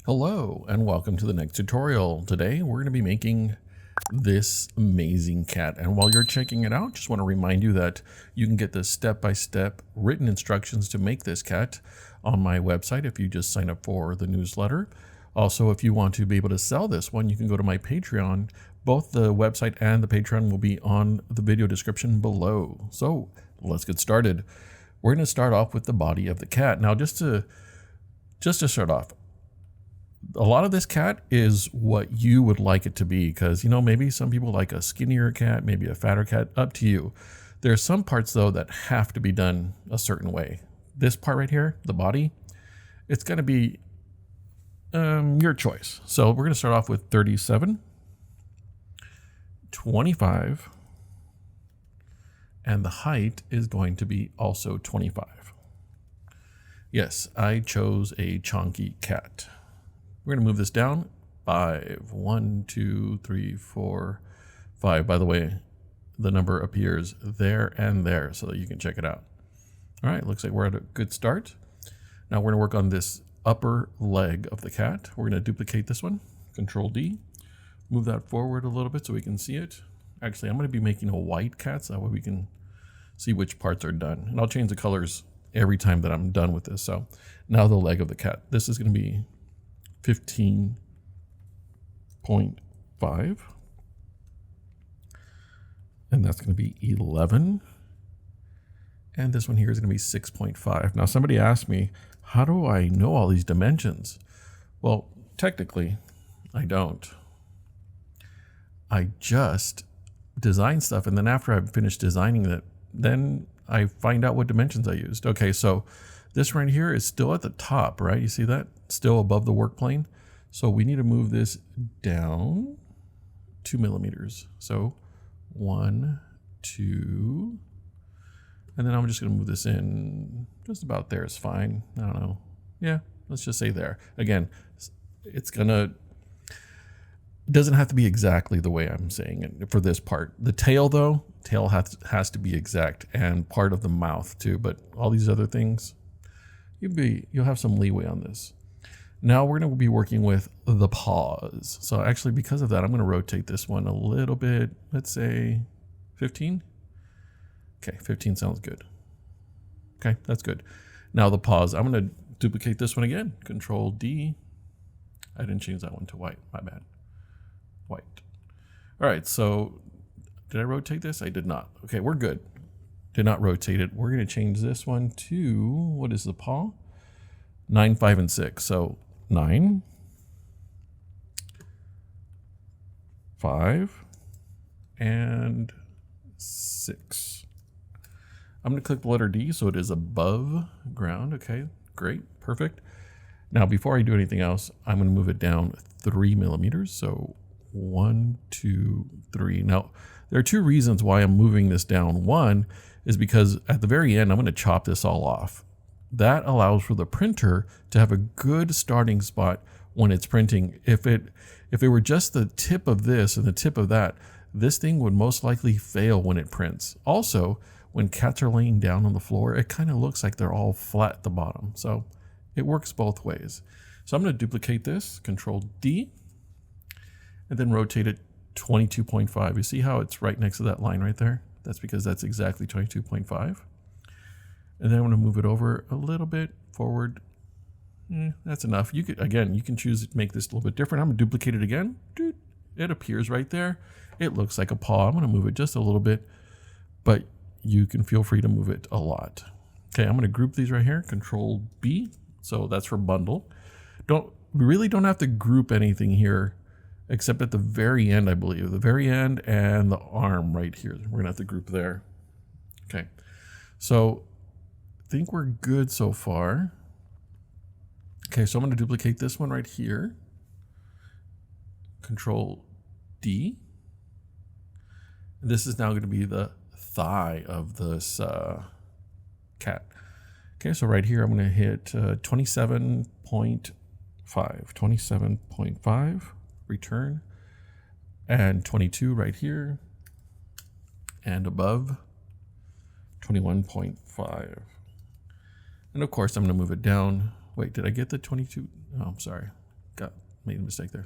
Hello and welcome to the next tutorial. Today we're going to be making this amazing cat, and while you're checking it out, just want to remind you that you can get the step-by-step written instructions to make this cat on my website if you just sign up for the newsletter. Also, if you want to be able to sell this one, you can go to my Patreon. Both the website and the Patreon will be on the video description below. So let's get started. We're going to start off with the body of the cat. Now just to start off, a lot of this cat is what you would like it to be, because maybe some people like a skinnier cat, maybe a fatter cat, up to you. There are some parts though that have to be done a certain way. This part right here, the body, it's going to be your choice. So we're going to start off with 37, 25, and the height is going to be also 25. Yes, I chose a chunky cat. We're going to move this down 5. 1, 2, 3, 4, 5. By the way, the number appears there and there so that you can check it out. All right, looks like we're at a good start. Now we're going to work on this upper leg of the cat. We're going to duplicate this one. Control D. Move that forward a little bit so we can see it. Actually, I'm going to be making a white cat so that way we can see which parts are done. And I'll change the colors every time that I'm done with this. So now the leg of the cat. This is going to be 15.5, and that's going to be 11, and this one here is going to be 6.5. Now somebody asked me, how do I know all these dimensions? Well, technically I don't. I just design stuff, and then after I've finished designing it, then I find out what dimensions I used. Okay, so this right here is still at the top, right? You see that? Still above the work plane. So we need to move this down 2 millimeters. So 1, 2, and then I'm just going to move this in just about there is fine. I don't know. Yeah, let's just say there. Again, it doesn't have to be exactly the way I'm saying it for this part. The tail though, has to be exact, and part of the mouth too, but all these other things, you'll have some leeway on this. Now we're going to be working with the paws. So actually, because of that, I'm going to rotate this one a little bit. Let's say 15. Okay, 15 sounds good. Okay, that's good. Now the paws, I'm going to duplicate this one again. Control D. I didn't change that one to white. My bad. White. All right, so did I rotate this? I did not. Okay, we're good. Did not rotate it. We're going to change this one to, what is the paw? 9, 5, and 6. So 9, 5, and 6. I'm going to click the letter D so it is above ground. Okay, great, perfect. Now before I do anything else, I'm going to move it down 3 millimeters. So 1, 2, 3. Now there are two reasons why I'm moving this down. One is because at the very end, I'm going to chop this all off. That allows for the printer to have a good starting spot when it's printing. If it were just the tip of this and the tip of that, this thing would most likely fail when it prints. Also, when cats are laying down on the floor, it kind of looks like they're all flat at the bottom. So it works both ways. So I'm going to duplicate this, Control D, and then rotate it 22.5. You see how it's right next to that line right there? That's because that's exactly 22.5. And then I'm going to move it over a little bit forward. That's enough. You can choose to make this a little bit different. I'm going to duplicate it again. Dude, it appears right there. It looks like a paw. I'm going to move it just a little bit, but you can feel free to move it a lot. Okay, I'm going to group these right here. Control B. So that's for bundle. We really don't have to group anything here except at the very end, I believe. The very end and the arm right here. We're going to have to group there. Okay, so I think we're good so far. Okay, so I'm going to duplicate this one right here. Control D. This is now going to be the thigh of this cat. Okay, so right here I'm going to hit 27.5. 27.5, return, and 22 right here, and above 21.5. And of course, I'm going to move it down. Wait, did I get the 22? Oh, I'm sorry. made a mistake there.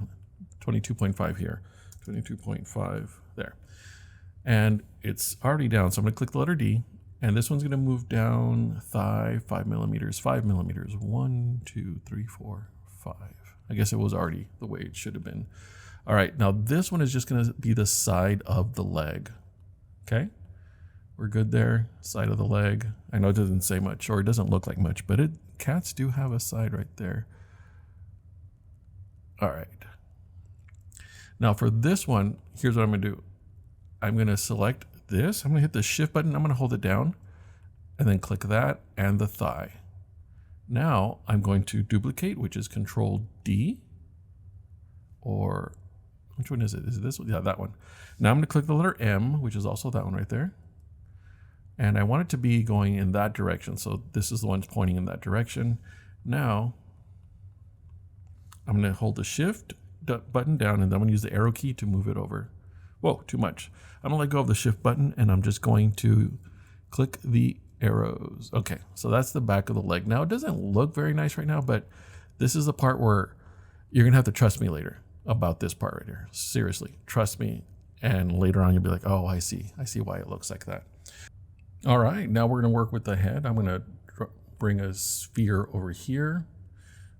22.5 here, 22.5 there. And it's already down, so I'm gonna click the letter D, and this one's gonna move down thigh 5 millimeters, 5 millimeters, 1, 2, 3, 4, 5. I guess it was already the way it should have been. All right, now this one is just gonna be the side of the leg, okay? We're good there, side of the leg. I know it doesn't say much, or it doesn't look like much, but cats do have a side right there. All right. Now for this one, here's what I'm gonna do. I'm gonna select this. I'm gonna hit the shift button. I'm gonna hold it down and then click that and the thigh. Now I'm going to duplicate, which is Control D, or which one is it? Is it this one? Yeah, that one. Now I'm gonna click the letter M, which is also that one right there. And I want it to be going in that direction. So this is the one pointing in that direction. Now I'm gonna hold the shift button down, and then I'm gonna use the arrow key to move it over. Whoa, too much. I'm gonna let go of the shift button, and I'm just going to click the arrows. Okay, so that's the back of the leg. Now it doesn't look very nice right now, but this is the part where you're gonna have to trust me later about this part right here. Seriously, trust me. And later on you'll be like, oh, I see why it looks like that. All right, now we're gonna work with the head. I'm gonna bring a sphere over here.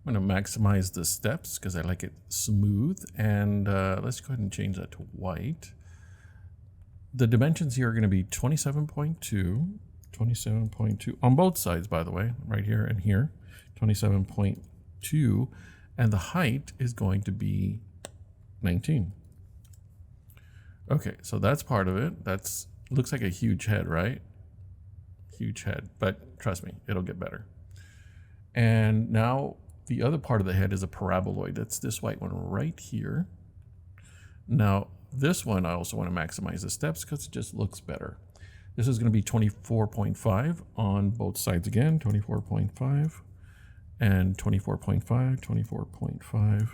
I'm gonna maximize the steps because I like it smooth. And let's go ahead and change that to white. The dimensions here are gonna be 27.2, 27.2 on both sides, by the way, right here and here, 27.2, and the height is going to be 19. Okay, so that's part of it. Looks like a huge head, right? Huge head, but trust me, it'll get better. And now the other part of the head is a paraboloid. That's this white one right here. Now this one, I also want to maximize the steps because it just looks better. This is going to be 24.5 on both sides again, 24.5 and 24.5, 24.5.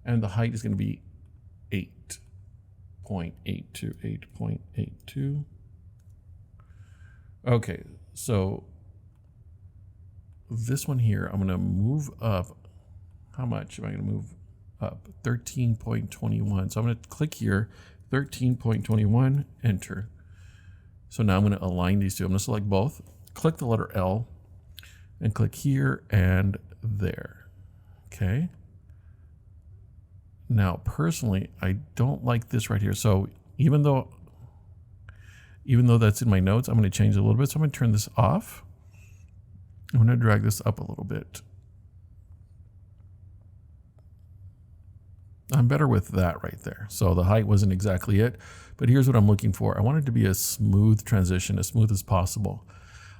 And the height is going to be 8.82, 8.82. Okay, so this one here, I'm going to move up. How much am I going to move up? 13.21. So I'm going to click here, 13.21, enter. So now I'm going to align these two. I'm going to select both, click the letter L, and click here and there. Okay. Now, personally, I don't like this right here. So even though that's in my notes, I'm going to change it a little bit. So I'm going to turn this off. I'm going to drag this up a little bit. I'm better with that right there. So the height wasn't exactly it, but here's what I'm looking for. I want it to be a smooth transition, as smooth as possible.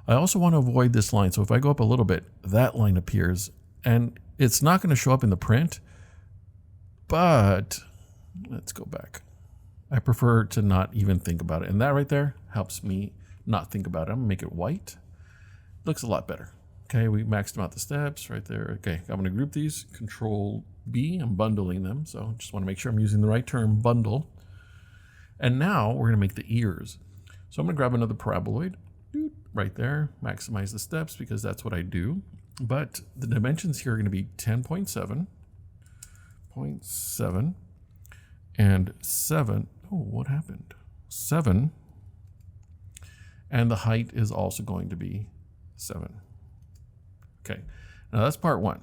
I also want to avoid this line. So if I go up a little bit, that line appears, and it's not going to show up in the print, but let's go back. I prefer to not even think about it. And that right there helps me not think about it. I'm gonna make it white. Looks a lot better. Okay, we maxed out the steps right there. Okay, I'm gonna group these, Control B, I'm bundling them. So just wanna make sure I'm using the right term, bundle. And now we're gonna make the ears. So I'm gonna grab another paraboloid, right there, maximize the steps because that's what I do. But the dimensions here are gonna be 10.7, 0.7, and 7. Oh, what happened? 7. And the height is also going to be 7. Okay, now that's part one.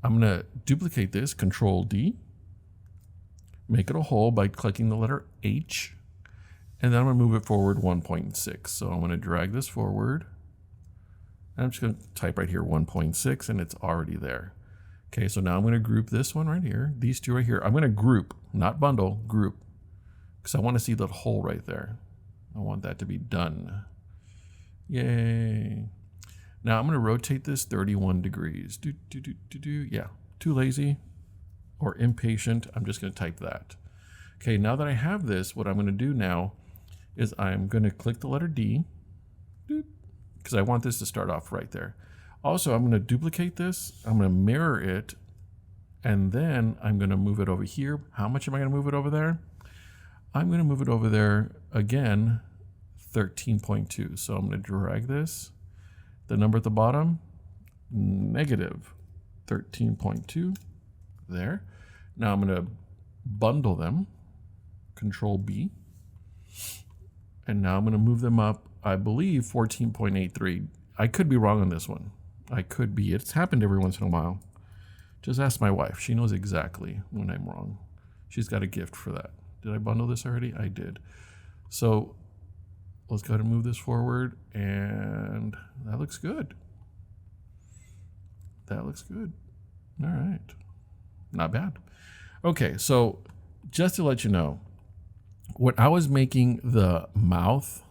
I'm going to duplicate this, Control D, make it a whole by clicking the letter H, and then I'm going to move it forward 1.6. So I'm going to drag this forward, and I'm just going to type right here 1.6, and it's already there. Okay, so now I'm going to group this one right here, these two right here. I'm going to group, not bundle, group, because I want to see that hole right there. I want that to be done. Yay. Now I'm going to rotate this 31 degrees. Yeah, too lazy or impatient. I'm just going to type that. Okay, now that I have this, what I'm going to do now is I'm going to click the letter D, because I want this to start off right there. Also, I'm going to duplicate this. I'm going to mirror it, and then I'm going to move it over here. How much am I going to move it over there? I'm going to move it over there again, 13.2. So I'm going to drag this. The number at the bottom, negative 13.2 there. Now I'm going to bundle them, Control B. And now I'm going to move them up, I believe 14.83. I could be wrong on this one. I could be. It's happened every once in a while. Just ask my wife. She knows exactly when I'm wrong. She's got a gift for that. Did I bundle this already? I did. So let's go ahead and move this forward, and that looks good. That looks good. All right. Not bad. Okay, so just to let you know, when I was making the mouth,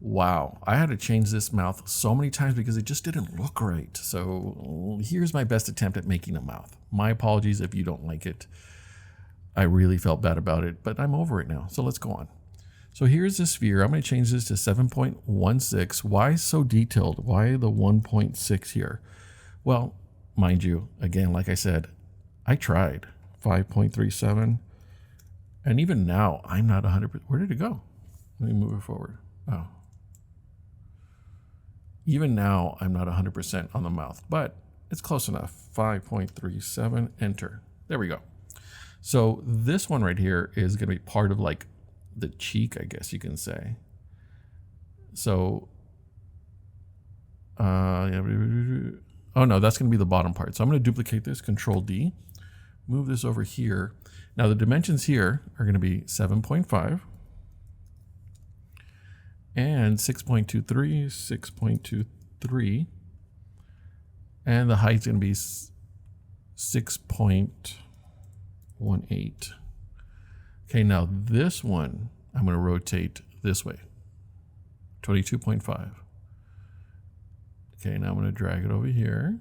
wow, I had to change this mouth so many times because it just didn't look right. So here's my best attempt at making a mouth. My apologies if you don't like it. I really felt bad about it, but I'm over it now. So let's go on. So here's the sphere. I'm going to change this to 7.16. Why so detailed? Why the 1.6 here? Well, mind you, again, like I said, I tried 5.37. And even now, I'm not 100%. Where did it go? Let me move it forward. Oh. Even now, I'm not 100% on the mouth, but it's close enough. 5.37, enter. There we go. So this one right here is going to be part of like the cheek, I guess you can say. So, oh no, that's going to be the bottom part. So I'm going to duplicate this, Control D, move this over here. Now the dimensions here are going to be 7.5 and 6.23, 6.23, and the height's going to be 6.18. Okay, now this one I'm going to rotate this way, 22.5. Okay, now I'm going to drag it over here.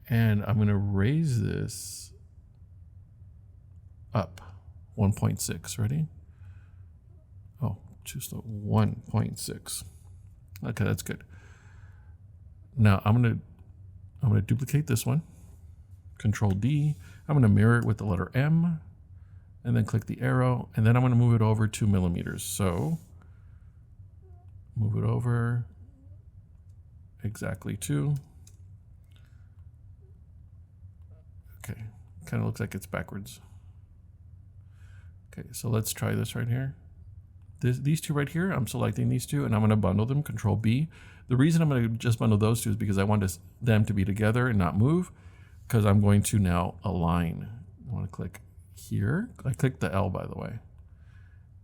And I'm going to raise this up 1.6. Ready? Oh, too slow. 1.6. Okay, that's good. Now I'm going to duplicate this one. Control D. I'm going to mirror it with the letter M, and then click the arrow, and then I'm going to move it over 2 millimeters. So move it over exactly 2. Okay, kind of looks like it's backwards. Okay, so let's try this right here. These two right here, I'm selecting these two, and I'm going to bundle them, Control B. The reason I'm going to just bundle those two is because I want them to be together and not move, because I'm going to now align. I want to click here. I clicked the L, by the way.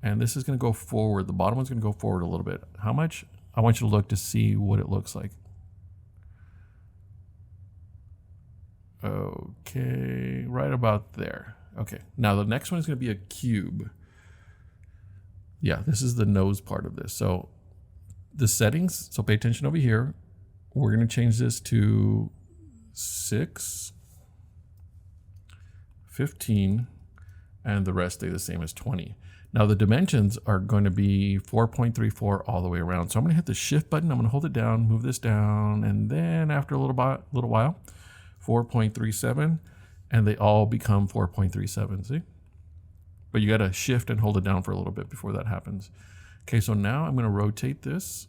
And this is going to go forward. The bottom one's going to go forward a little bit. How much? I want you to look to see what it looks like. Okay, right about there. Okay, now the next one is going to be a cube. Yeah, this is the nose part of this. So the settings, so pay attention over here. We're going to change this to 6, 15, and the rest stay the same as 20. Now the dimensions are going to be 4.34 all the way around. So I'm going to hit the shift button. I'm going to hold it down, move this down, and then after a little while, 4.37, and they all become 4.37, see? But you got to shift and hold it down for a little bit before that happens. Okay, so now I'm going to rotate this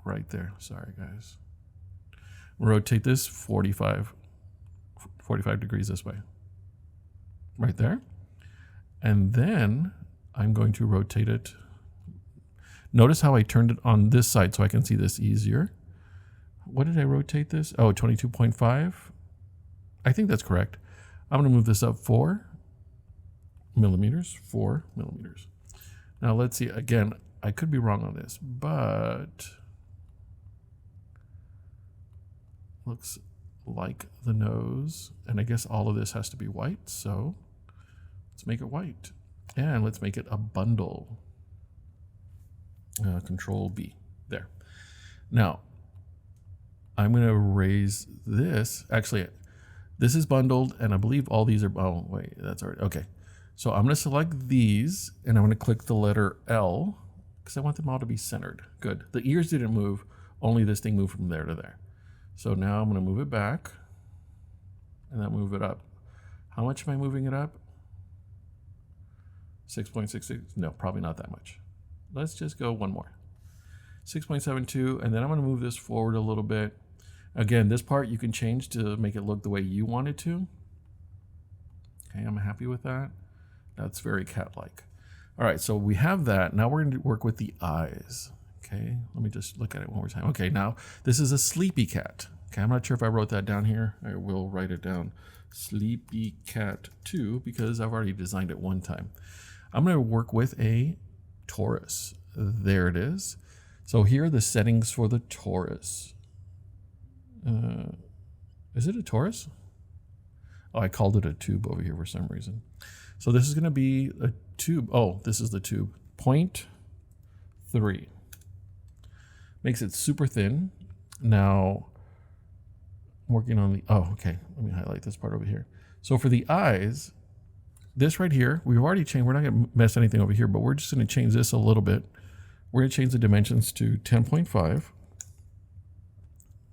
right there. Sorry, guys. Rotate this 45 degrees this way. Right there. And then I'm going to rotate it. Notice how I turned it on this side so I can see this easier. What did I rotate this? Oh, 22.5. I think that's correct. I'm going to move this up 4 millimeters. 4 millimeters. Now let's see. Again, I could be wrong on this, but looks like the nose. And I guess all of this has to be white. So let's make it white. And let's make it a bundle. Control B. There. Now, I'm going to raise this. Actually, this is bundled, and I believe all these are... Oh, wait, that's already... Okay. So I'm going to select these, and I'm going to click the letter L, because I want them all to be centered. Good. The ears didn't move. Only this thing moved from there to there. So now I'm going to move it back, and then move it up. How much am I moving it up? 6.66. No, probably not that much. Let's just go one more. 6.72, and then I'm going to move this forward a little bit. Again, this part you can change to make it look the way you want it to. Okay, I'm happy with that. That's very cat-like. All right, so we have that. Now we're going to work with the eyes. Okay, let me just look at it one more time. Okay, now this is a sleepy cat. Okay, I'm not sure if I wrote that down here. I will write it down. Sleepy cat 2, because I've already designed it one time. I'm going to work with a torus. There it is. So here are the settings for the torus. Is it a torus? Oh, I called it a tube over here for some reason. So this is going to be a tube. Oh, this is the tube. 0.3. Makes it super thin. Now, I'm working on the, oh, okay. Let me highlight this part over here. So for the eyes, this right here, we've already changed. We're not going to mess anything over here, but we're just going to change this a little bit. We're going to change the dimensions to 10.5.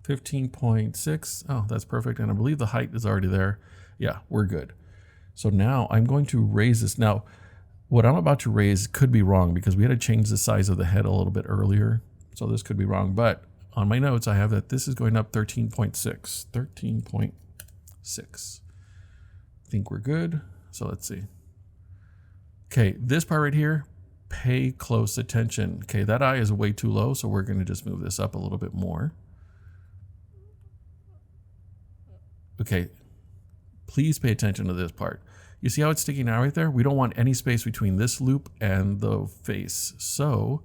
15.6. Oh, that's perfect. And I believe the height is already there. Yeah, we're good. So now I'm going to raise this. Now, what I'm about to raise could be wrong because we had to change the size of the head a little bit earlier. So this could be wrong. But on my notes, I have that this is going up 13.6. 13.6. I think we're good. So let's see. Okay, this part right here, pay close attention. Okay, that eye is way too low, so we're going to just move this up a little bit more. Okay, please pay attention to this part. You see how it's sticking out right there? We don't want any space between this loop and the face. So,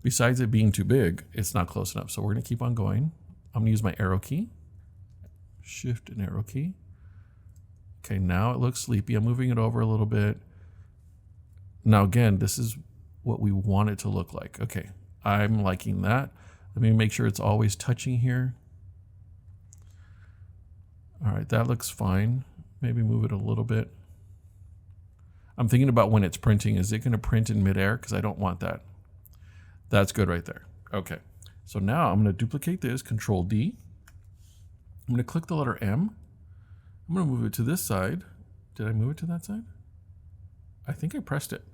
besides it being too big, it's not close enough. So we're going to keep on going. I'm going to use my arrow key. Shift and arrow key. Okay, now it looks sleepy. I'm moving it over a little bit. Now again, this is what we want it to look like. Okay, I'm liking that. Let me make sure it's always touching here. All right, that looks fine. Maybe move it a little bit. I'm thinking about when it's printing. Is it going to print in midair? Because I don't want that. That's good right there. Okay, so now I'm going to duplicate this, Control D. I'm going to click the letter M. I'm going to move it to this side. Did I move it to that side? I think I pressed it.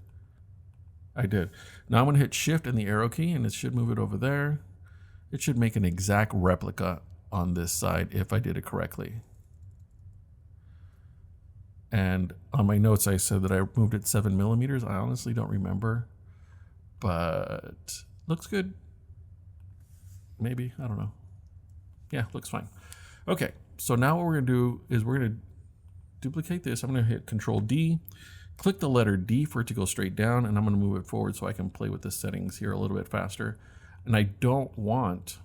I did. Now I'm going to hit Shift and the arrow key, and it should move it over there. It should make an exact replica on this side if I did it correctly. And on my notes, I said that I moved it 7 millimeters. I honestly don't remember, but looks good. Maybe, I don't know. Yeah, looks fine. Okay, so now what we're gonna do is we're gonna duplicate this. I'm gonna hit Control D, click the letter D for it to go straight down, and I'm gonna move it forward so I can play with the settings here a little bit faster. And I don't want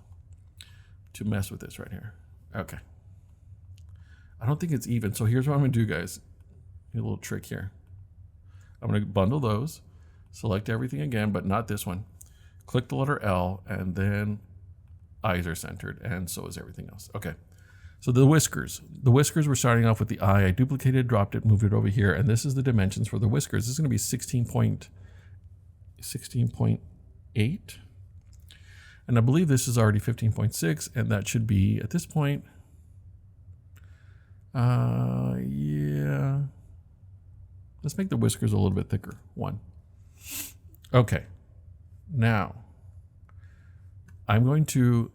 to mess with this right here. Okay. I don't think it's even. So here's what I'm gonna do, guys. A little trick here. I'm gonna bundle those, select everything again, but not this one. Click the letter L, and then eyes are centered, and so is everything else. Okay. So the whiskers. The whiskers, we're starting off with the eye. I duplicated, dropped it, moved it over here, and this is the dimensions for the whiskers. This is gonna be 16.8. And I believe this is already 15.6, and that should be, at this point, yeah. Let's make the whiskers a little bit thicker. 1. Okay. Now, I'm going to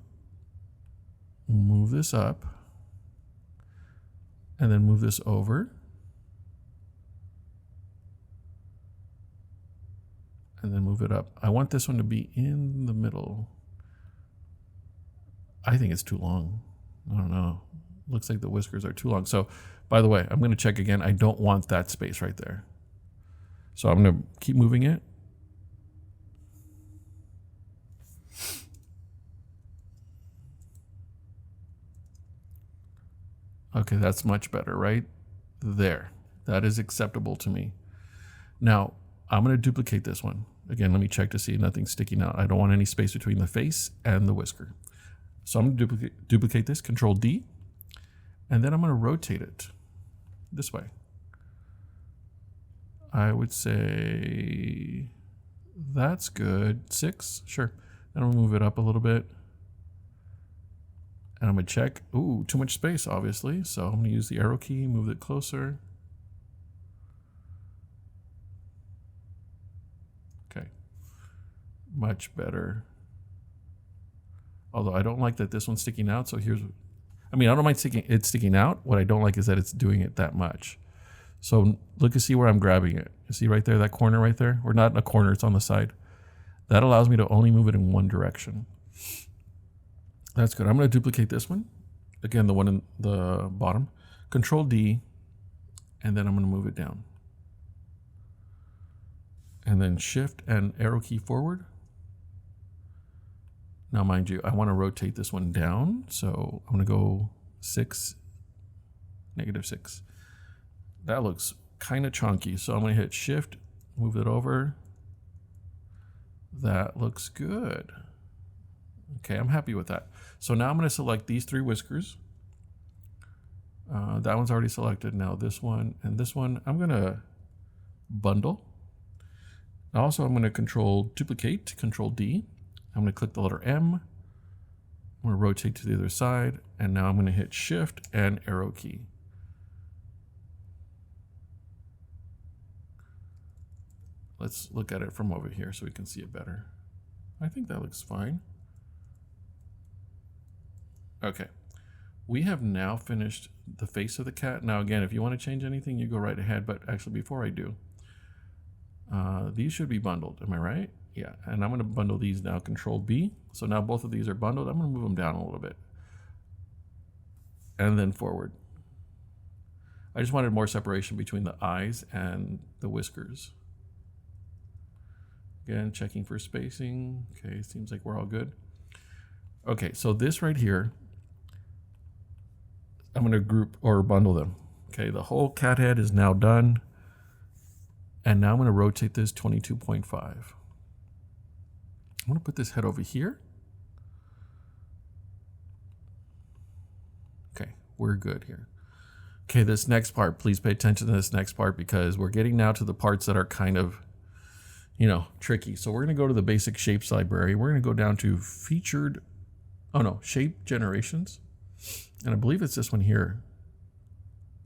move this up and then move this over. And then move it up. I want this one to be in the middle. I think it's too long. I don't know. Looks like the whiskers are too long. So, by the way, I'm going to check again. I don't want that space right there. So I'm going to keep moving it. Okay, that's much better, right? There. That is acceptable to me. Now, I'm going to duplicate this one. Again, let me check to see nothing's sticking out. I don't want any space between the face and the whisker. So I'm going to duplicate this, Control D. And then I'm going to rotate it this way. I would say that's good. 6, sure. Then I'll move it up a little bit. And I'm going to check. Ooh, too much space, obviously. So I'm going to use the arrow key, move it closer. Okay. Much better. Although I don't like that this one's sticking out. So here's, I mean, I don't mind it sticking out. What I don't like is that it's doing it that much. So look and see where I'm grabbing it. You see right there, that corner right there? Or not in a corner, it's on the side. That allows me to only move it in one direction. That's good. I'm going to duplicate this one. Again, the one in the bottom. Control D, and then I'm going to move it down. And then Shift and arrow key forward. Now, mind you, I want to rotate this one down. So I'm going to go 6, -6. That looks kind of chunky. So I'm going to hit Shift, move it over. That looks good. Okay, I'm happy with that. So now I'm going to select these 3 whiskers. That one's already selected. Now this one and this one, I'm going to bundle. Also, I'm going to duplicate, Control D. I'm going to click the letter M. I'm going to rotate to the other side. And now I'm going to hit Shift and arrow key. Let's look at it from over here so we can see it better. I think that looks fine. Okay. We have now finished the face of the cat. Now again, if you want to change anything, you go right ahead. But actually, before I do, these should be bundled. Am I right? Yeah. And I'm going to bundle these now. Control B. So now both of these are bundled. I'm going to move them down a little bit. And then forward. I just wanted more separation between the eyes and the whiskers. Again, checking for spacing. Okay, seems like we're all good. Okay, so this right here, I'm going to group or bundle them. Okay, the whole cat head is now done. And now I'm going to rotate this 22.5. I'm going to put this head over here. Okay, we're good here. Okay, this next part, please pay attention to this next part because we're getting now to the parts that are kind of, you know, tricky. So we're going to go to the basic shapes library. We're going to go down to shape generations. And I believe it's this one here.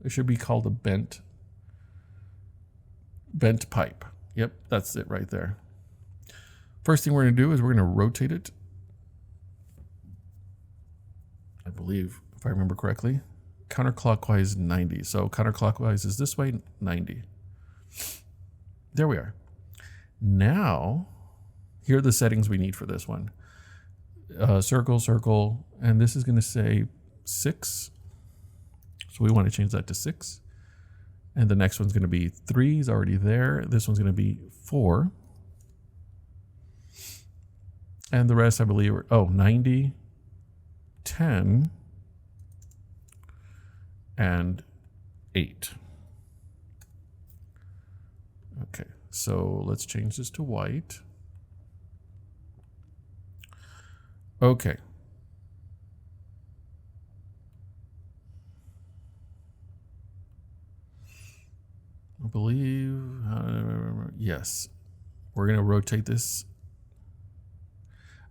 It should be called a bent pipe. Yep, that's it right there. First thing we're going to do is we're going to rotate it. I believe, if I remember correctly, counterclockwise 90. So counterclockwise is this way, 90. There we are. Now, here are the settings we need for this one. Circle, circle, and this is going to say 6. So we want to change that to 6. And the next one's going to be 3 is already there. This one's going to be 4. And the rest, I believe, are 90, 10, and 8. Okay, so let's change this to white. Okay. I believe, yes. We're going to rotate this.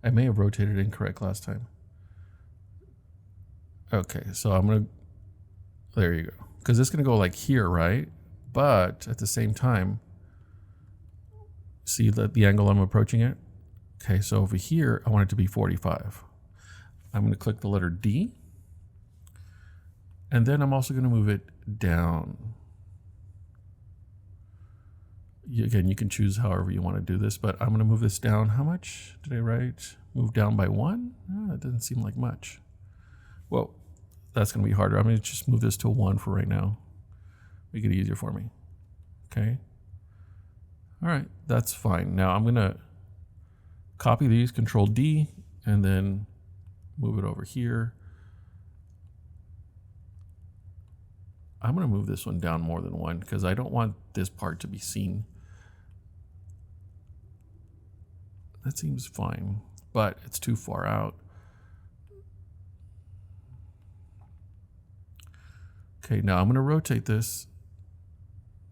I may have rotated incorrect last time. Okay, so I'm going to, there you go. Because it's going to go like here, right? But at the same time, see the angle I'm approaching it? Okay, so over here, I want it to be 45. I'm going to click the letter D. And then I'm also going to move it down. Again, you can choose however you want to do this, but I'm going to move this down. How much did I write? Move down by 1? Oh, it doesn't seem like much. Well, that's going to be harder. I'm going to just move this to 1 for right now. Make it easier for me. Okay. All right, that's fine. Now I'm going to copy these, Control D, and then move it over here. I'm going to move this one down more than 1 because I don't want this part to be seen. That seems fine, but it's too far out. Okay, now I'm going to rotate this.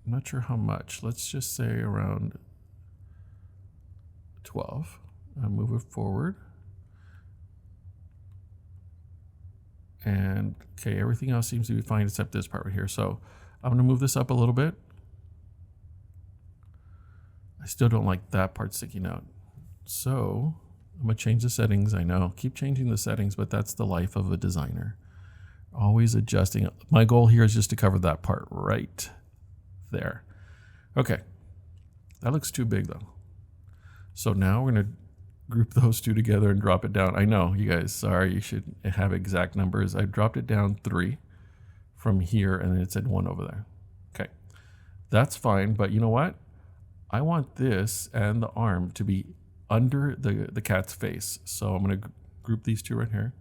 I'm not sure how much. Let's just say around 12. I'll move it forward. And okay, everything else seems to be fine except this part right here. So I'm going to move this up a little bit. I still don't like that part sticking out. So I'm going to change the settings. I know. Keep changing the settings, but that's the life of a designer. Always adjusting. My goal here is just to cover that part right there. Okay. That looks too big though. So now we're going to group those two together and drop it down. I know, you guys, sorry, you should have exact numbers. I dropped it down 3 from here, and then it said 1 over there. Okay. That's fine, but you know what? I want this and the arm to be under the cat's face. So I'm going to group these two right here.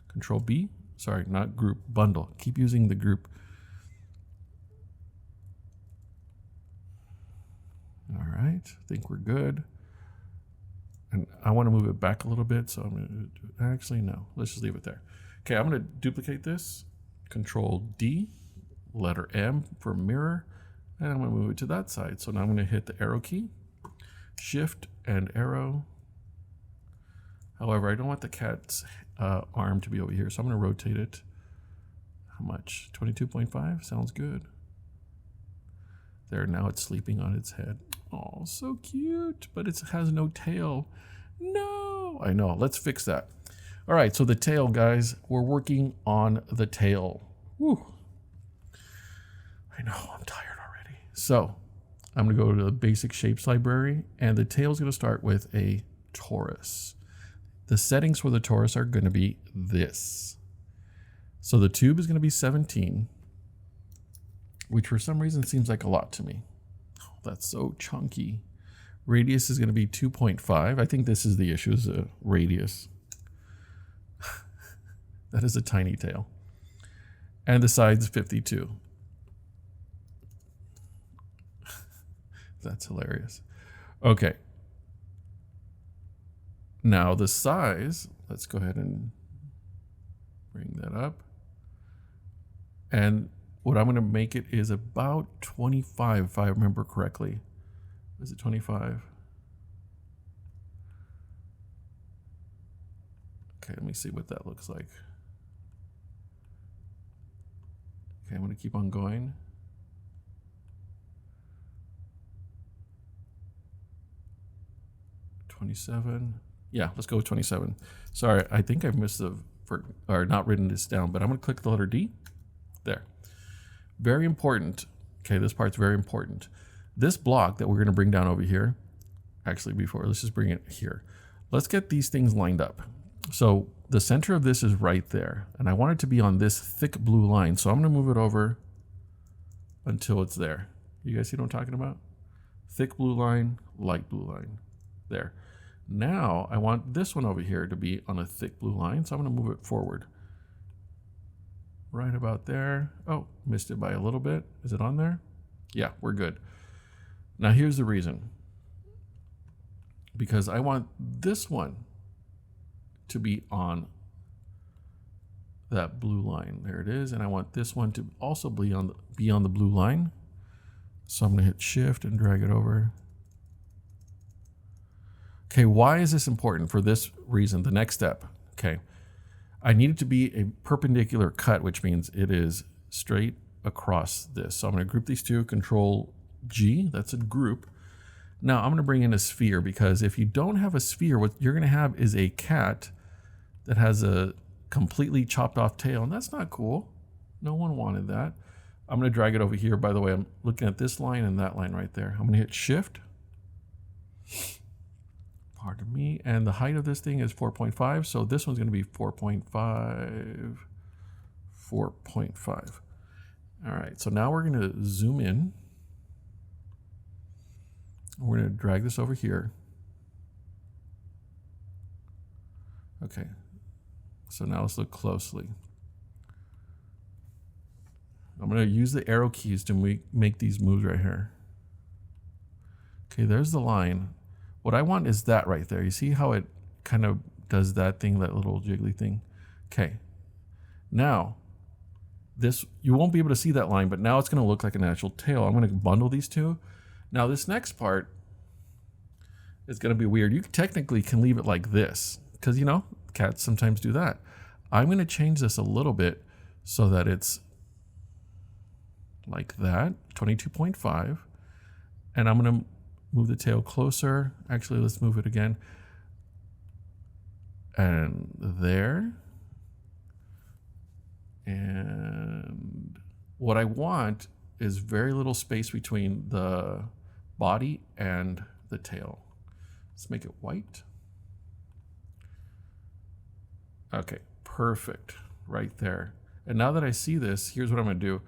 Control B. Sorry, not group, bundle. Keep using the group. All right, I think we're good. And I want to move it back a little bit, so I'm going to actually, no, let's just leave it there. Okay, I'm going to duplicate this. Control D, letter M for mirror, and I'm going to move it to that side. So now I'm going to hit the arrow key, shift and arrow. However, I don't want the cat's arm to be over here, so I'm going to rotate it. How much? 22.5? Sounds good. There, now it's sleeping on its head. Oh, so cute, but it has no tail. No, I know. Let's fix that. All right, so the tail, guys, we're working on the tail. Whew. I know, I'm tired already. So I'm going to go to the basic shapes library, and the tail is going to start with a torus. The settings for the torus are going to be this. So the tube is going to be 17, which for some reason seems like a lot to me. Oh, that's so chunky. Radius is going to be 2.5. I think this is the issue, is the radius. That is a tiny tail. And the side's 52. That's hilarious. Okay. Now the size, let's go ahead and bring that up. And what I'm going to make it is about 25, if I remember correctly. Is it 25? Okay, let me see what that looks like. Okay, I'm going to keep on going. $27. Yeah, let's go with 27. Sorry, I think I've missed or not written this down, but I'm going to click the letter D. There. Very important. Okay, this part's very important. This block that we're going to bring down over here, actually let's just bring it here. Let's get these things lined up. So the center of this is right there, and I want it to be on this thick blue line. So I'm going to move it over until it's there. You guys see what I'm talking about? Thick blue line, light blue line. There. Now I want this one over here to be on a thick blue line, so I'm going to move it forward. Right about there. Oh, missed it by a little bit. Is it on there? Yeah, we're good. Now here's the reason. Because I want this one to be on that blue line. There it is. And I want this one to also be on the blue line. So I'm going to hit shift and drag it over. Okay, why is this important? For this reason, the next step. Okay, I need it to be a perpendicular cut, which means it is straight across this. So I'm going to group these two, Control G, that's a group. Now I'm going to bring in a sphere, because if you don't have a sphere, what you're going to have is a cat that has a completely chopped off tail, and that's not cool. No one wanted that. I'm going to drag it over here. By the way, I'm looking at this line and that line right there. I'm going to hit shift. Pardon me. And the height of this thing is 4.5. So this one's going to be 4.5. 4.5. All right. So now we're going to zoom in. We're going to drag this over here. Okay. So now let's look closely. I'm going to use the arrow keys to make these moves right here. Okay, there's the line. What I want is that right there. You see how it kind of does that thing, that little jiggly thing? Okay. Now, you won't be able to see that line, but now it's going to look like an actual tail. I'm going to bundle these two. Now, this next part is going to be weird. You technically can leave it like this, because, you know, cats sometimes do that. I'm going to change this a little bit so that it's like that, 22.5. And I'm going to move the tail closer. Actually, let's move it again. and there. And what I want is very little space between the body and the tail. Let's make it white. Okay, perfect, right there. And now that I see this, here's what I'm gonna do.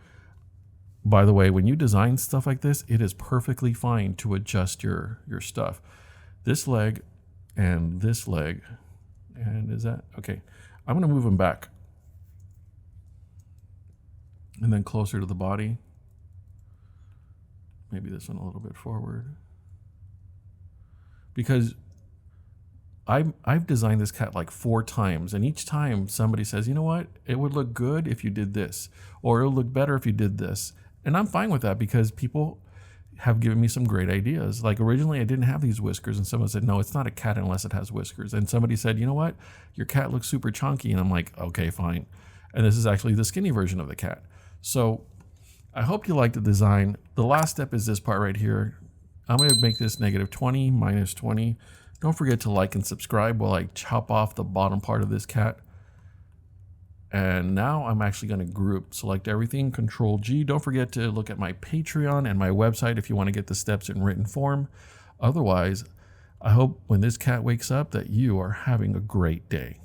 By the way, when you design stuff like this, it is perfectly fine to adjust your stuff. This leg and this leg, and is that, okay. I'm gonna move them back. And then closer to the body. Maybe this one a little bit forward. Because I've designed this cat like 4 times, and each time somebody says, you know what, it would look good if you did this, or it would look better if you did this. And I'm fine with that because people have given me some great ideas. Like originally I didn't have these whiskers, and someone said, no, it's not a cat unless it has whiskers. And somebody said, you know what, your cat looks super chunky. And I'm like, okay, fine. And this is actually the skinny version of the cat. So I hope you like the design. The last step is this part right here. I'm gonna make this -20, -20. Don't forget to like and subscribe while I chop off the bottom part of this cat. And now I'm actually going to group, select everything, Control G. Don't forget to look at my Patreon and my website if you want to get the steps in written form. Otherwise, I hope when this cat wakes up that you are having a great day.